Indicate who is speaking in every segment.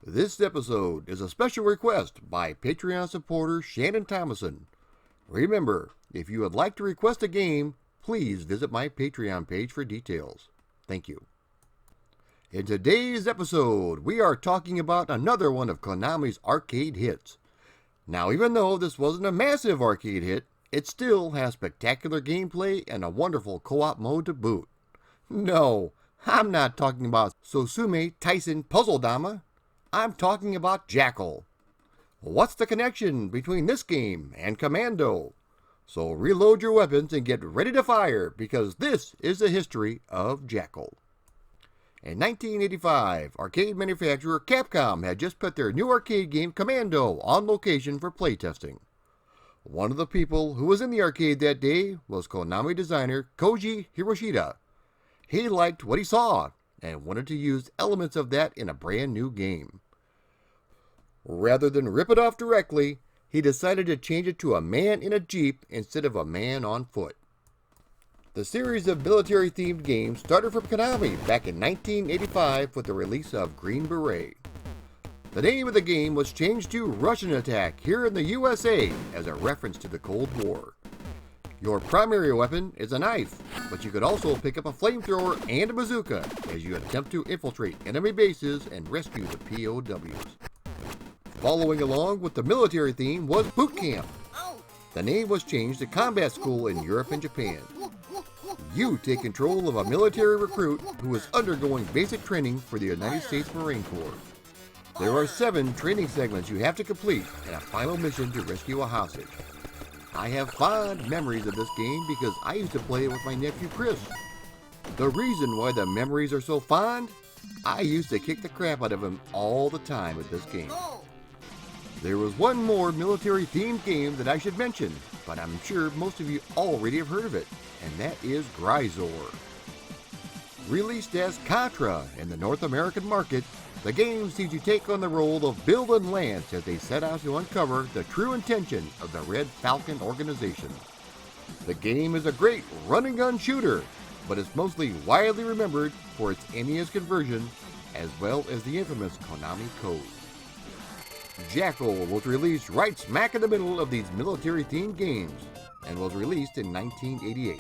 Speaker 1: This episode is a special request by Patreon supporter Shannon Thomason. Remember, if you would like to request a game, please visit my Patreon page for details. Thank you. In today's episode, we are talking about another one of Konami's arcade hits. Now, even though this wasn't a massive arcade hit, it still has spectacular gameplay and a wonderful co-op mode to boot. No, I'm not talking about Sosume Tyson Puzzle Dama. I'm talking about Jackal. What's the connection between this game and Commando? So reload your weapons and get ready to fire, because this is the history of Jackal. In 1985, arcade manufacturer Capcom had just put their new arcade game Commando on location for playtesting. One of the people who was in the arcade that day was Konami designer Koji Hiroshita. He liked what he saw and wanted to use elements of that in a brand new game. Rather than rip it off directly, he decided to change it to a man in a jeep instead of a man on foot. The series of military-themed games started from Konami back in 1985 with the release of Green Beret. The name of the game was changed to Russian Attack here in the USA as a reference to the Cold War. Your primary weapon is a knife, but you could also pick up a flamethrower and a bazooka as you attempt to infiltrate enemy bases and rescue the POWs. Following along with the military theme was Boot Camp. The name was changed to Combat School in Europe and Japan. You take control of a military recruit who is undergoing basic training for the United States Marine Corps. There are 7 training segments you have to complete and a final mission to rescue a hostage. I have fond memories of this game because I used to play it with my nephew Chris. The reason why the memories are so fond? I used to kick the crap out of him all the time with this game. There was one more military-themed game that I should mention, but I'm sure most of you already have heard of it, and that is Gryzor. Released as Contra in the North American market, the game sees you take on the role of Bill and Lance as they set out to uncover the true intention of the Red Falcon organization. The game is a great run-and-gun shooter, but it's mostly widely remembered for its NES conversion, as well as the infamous Konami code. Jackal was released right smack in the middle of these military-themed games, and was released in 1988.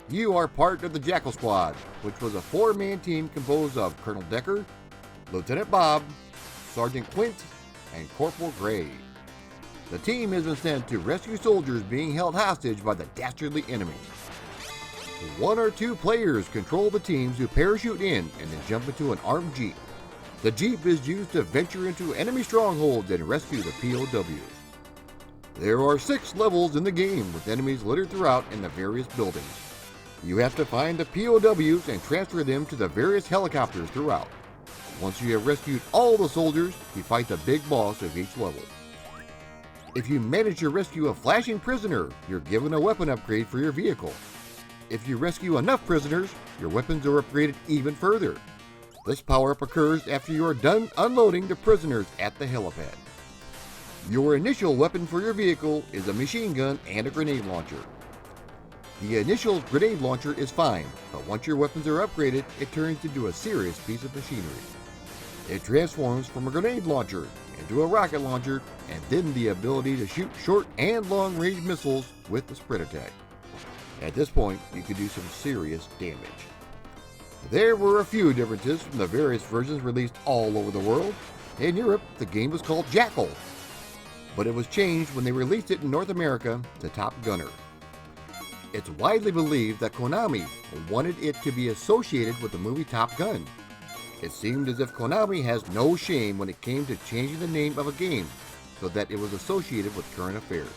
Speaker 1: You are part of the Jackal Squad, which was a 4-man team composed of Colonel Decker, Lieutenant Bob, Sergeant Quint, and Corporal Gray. The team has been sent to rescue soldiers being held hostage by the dastardly enemy. 1 or 2 players control the teams who parachute in and then jump into an armed jeep. The jeep is used to venture into enemy strongholds and rescue the POWs. There are 6 levels in the game with enemies littered throughout in the various buildings. You have to find the POWs and transfer them to the various helicopters throughout. Once you have rescued all the soldiers, you fight the big boss of each level. If you manage to rescue a flashing prisoner, you're given a weapon upgrade for your vehicle. If you rescue enough prisoners, your weapons are upgraded even further. This power-up occurs after you are done unloading the prisoners at the helipad. Your initial weapon for your vehicle is a machine gun and a grenade launcher. The initial grenade launcher is fine, but once your weapons are upgraded, it turns into a serious piece of machinery. It transforms from a grenade launcher into a rocket launcher, and then the ability to shoot short and long-range missiles with the sprint attack. At this point, you can do some serious damage. There were a few differences from the various versions released all over the world. In Europe, the game was called Jackal, but it was changed when they released it in North America to Top Gunner. It's widely believed that Konami wanted it to be associated with the movie Top Gun. It seemed as if Konami has no shame when it came to changing the name of a game so that it was associated with current affairs.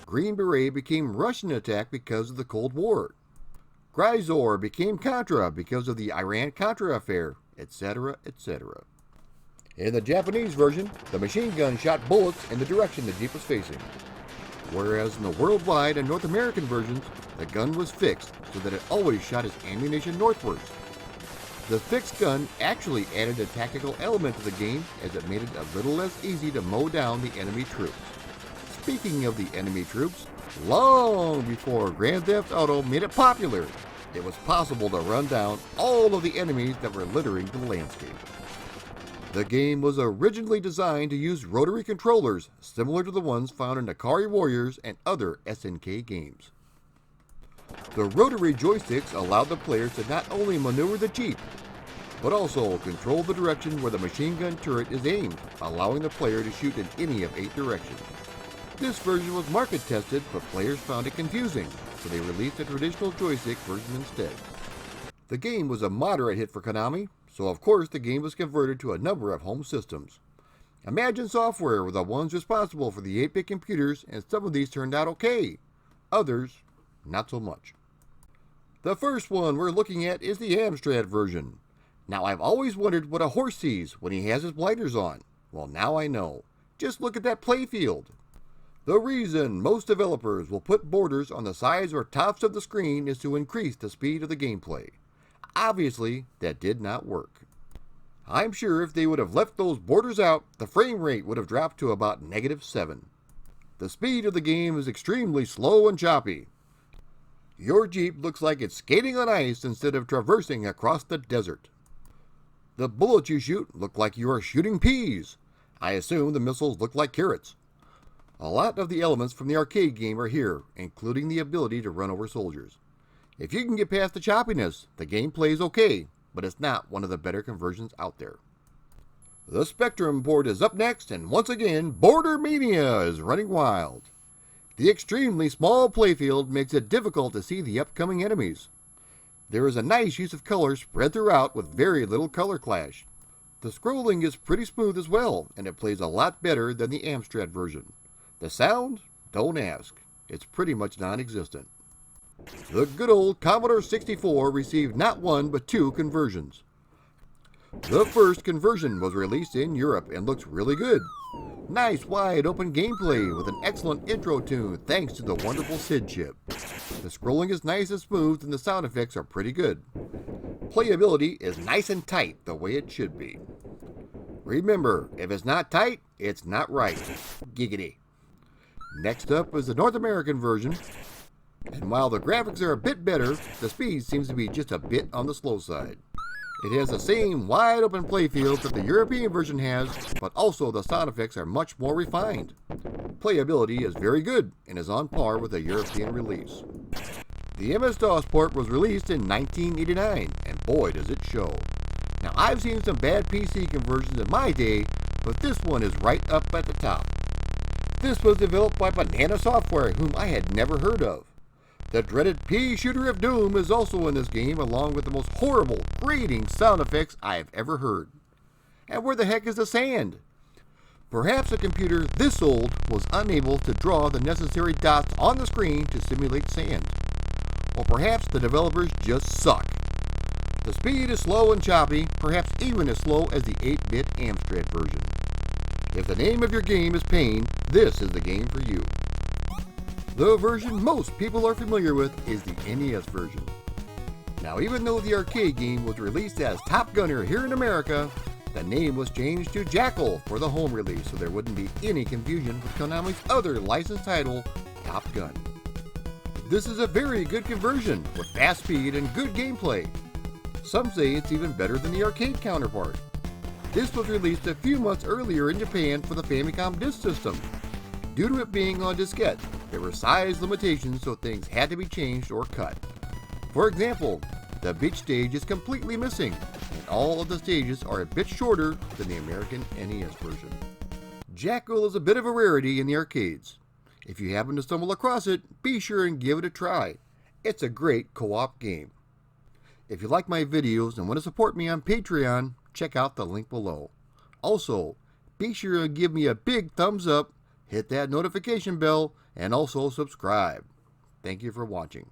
Speaker 1: Green Beret became Russian Attack because of the Cold War. Gryzor became Contra because of the Iran-Contra affair, etc., etc. In the Japanese version, the machine gun shot bullets in the direction the jeep was facing. Whereas in the worldwide and North American versions, the gun was fixed so that it always shot its ammunition northwards. The fixed gun actually added a tactical element to the game as it made it a little less easy to mow down the enemy troops. Speaking of the enemy troops, long before Grand Theft Auto made it popular, it was possible to run down all of the enemies that were littering the landscape. The game was originally designed to use rotary controllers similar to the ones found in Atari Warriors and other SNK games. The rotary joysticks allowed the players to not only maneuver the Jeep, but also control the direction where the machine gun turret is aimed, allowing the player to shoot in any of 8 directions. This version was market tested, but players found it confusing, so they released a traditional joystick version instead. The game was a moderate hit for Konami, so of course the game was converted to a number of home systems. Imagine Software were the ones responsible for the 8-bit computers, and some of these turned out okay. Others, not so much. The first one we're looking at is the Amstrad version. Now I've always wondered what a horse sees when he has his blinders on. Well, now I know. Just look at that playfield. The reason most developers will put borders on the sides or tops of the screen is to increase the speed of the gameplay. Obviously, that did not work. I'm sure if they would have left those borders out, the frame rate would have dropped to about -7. The speed of the game is extremely slow and choppy. Your Jeep looks like it's skating on ice instead of traversing across the desert. The bullets you shoot look like you are shooting peas. I assume the missiles look like carrots. A lot of the elements from the arcade game are here, including the ability to run over soldiers. If you can get past the choppiness, the game plays okay, but it's not one of the better conversions out there. The Spectrum port is up next, and once again, Border Mania is running wild. The extremely small playfield makes it difficult to see the upcoming enemies. There is a nice use of color spread throughout with very little color clash. The scrolling is pretty smooth as well, and it plays a lot better than the Amstrad version. The sound? Don't ask. It's pretty much non-existent. The good old Commodore 64 received not one but 2 conversions. The first conversion was released in Europe and looks really good. Nice wide open gameplay with an excellent intro tune thanks to the wonderful SID chip. The scrolling is nice and smooth and the sound effects are pretty good. Playability is nice and tight the way it should be. Remember, if it's not tight, it's not right. Giggity. Next up is the North American version. And while the graphics are a bit better, the speed seems to be just a bit on the slow side. It has the same wide open playfield that the European version has, but also the sound effects are much more refined. Playability is very good and is on par with the European release. The MS-DOS port was released in 1989, and boy does it show. Now I've seen some bad PC conversions in my day, but this one is right up at the top. This was developed by Banana Software, whom I had never heard of. The dreaded pea shooter of doom is also in this game, along with the most horrible, grating sound effects I have ever heard. And where the heck is the sand? Perhaps a computer this old was unable to draw the necessary dots on the screen to simulate sand. Or perhaps the developers just suck. The speed is slow and choppy, perhaps even as slow as the 8-bit Amstrad version. If the name of your game is Pain, this is the game for you. The version most people are familiar with is the NES version. Now, even though the arcade game was released as Top Gunner here in America, the name was changed to Jackal for the home release, so there wouldn't be any confusion with Konami's other licensed title, Top Gun. This is a very good conversion with fast speed and good gameplay. Some say it's even better than the arcade counterpart. This was released a few months earlier in Japan for the Famicom Disk System. Due to it being on diskette, there were size limitations, so things had to be changed or cut. For example, the beach stage is completely missing, and all of the stages are a bit shorter than the American NES version. Jackal is a bit of a rarity in the arcades. If you happen to stumble across it, be sure and give it a try. It's a great co-op game. If you like my videos and want to support me on Patreon, check out the link below. Also, be sure to give me a big thumbs up, hit that notification bell, and also subscribe. Thank you for watching.